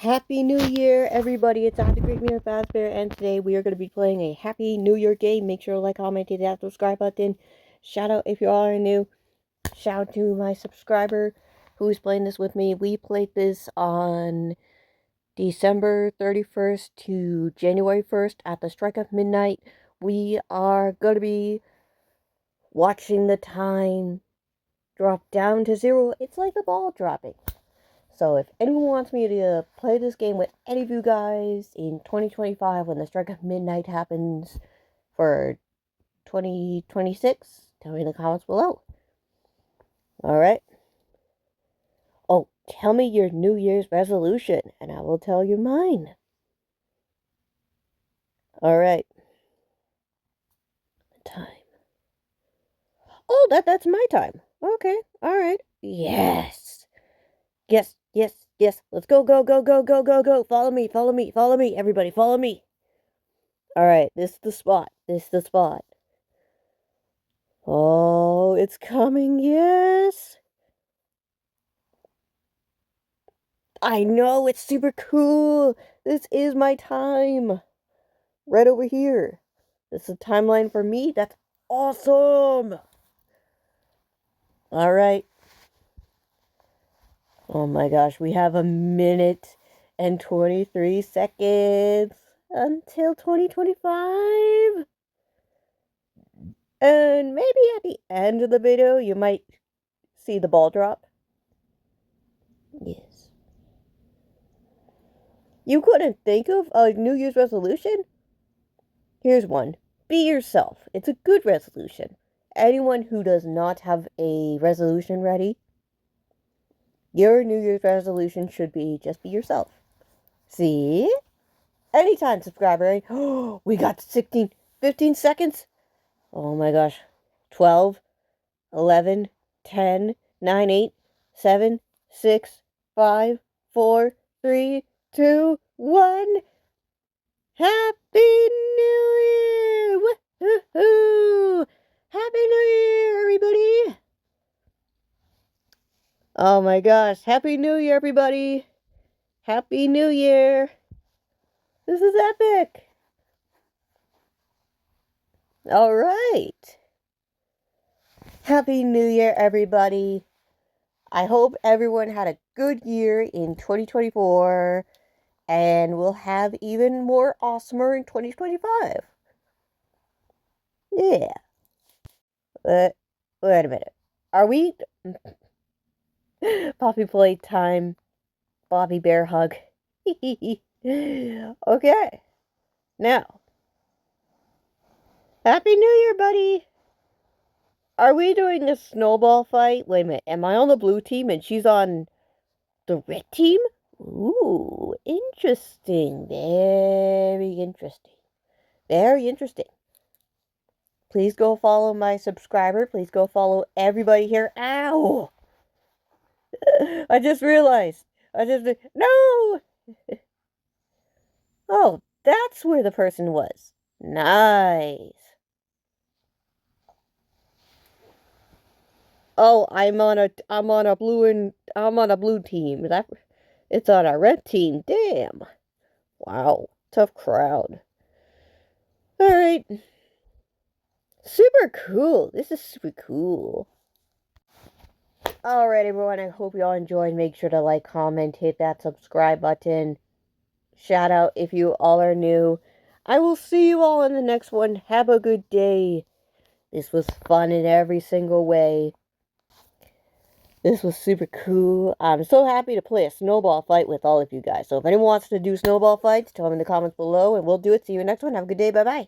Happy New Year, everybody. It's Dr. Great Me with Fazbear, and today we are going to be playing a Happy New Year game. Make sure to like, comment, hit that subscribe button. Shout out if you all are new. Shout out to my subscriber who's playing this with me. We played this on December 31st to January 1st at the strike of midnight. We are going to be watching the time drop down to 0. It's like a ball dropping. So if anyone wants me to play this game with any of you guys in 2025 when the strike of midnight happens for 2026, tell me in the comments below. Alright. Oh, tell me your New Year's resolution and I will tell you mine. Alright. Time. Oh, that's my time. Okay. Alright. Yes. Yes. Let's go. Follow me. Everybody, follow me. Alright, this is the spot. Oh, it's coming, yes. I know, it's super cool. This is my time. Right over here. This is a timeline for me. That's awesome. Alright. Oh my gosh, we have 1 minute and 23 seconds until 2025. And maybe at the end of the video, you might see the ball drop. Yes. You couldn't think of a New Year's resolution? Here's one. Be yourself. It's a good resolution. Anyone who does not have a resolution ready, your New Year's resolution should be just be yourself. See? Anytime, subscriber. Oh, we got 15 seconds. Oh my gosh. 12, 11, 10, 9, 8, 7, 6, 5, 4, 3, 2, 1. Happy New Year! Woohoo! Happy New Year, everybody! Oh my gosh. Happy New Year, everybody. Happy New Year. This is epic. All right. Happy New Year, everybody. I hope everyone had a good year in 2024 and we'll have even more awesomer in 2025. Yeah. Wait a minute. Are we... Poppy playtime. Bobby bear hug. Okay. Now. Happy New Year, buddy. Are we doing a snowball fight? Wait a minute. Am I on the blue team and she's on the red team? Ooh, interesting. Very interesting. Very interesting. Please go follow my subscriber. Please go follow everybody here. Ow! I just realized. No! Oh, that's where the person was. Nice. Oh, I'm on a blue team. It's on a red team. Damn. Wow. Tough crowd. Alright. Super cool. This is super cool. Alright, everyone. I hope you all enjoyed. Make sure to like, comment, hit that subscribe button. Shout out if you all are new. I will see you all in the next one. Have a good day. This was fun in every single way. This was super cool. I'm so happy to play a snowball fight with all of you guys. So if anyone wants to do snowball fights, tell them in the comments below and we'll do it. See you next one. Have a good day. Bye-bye.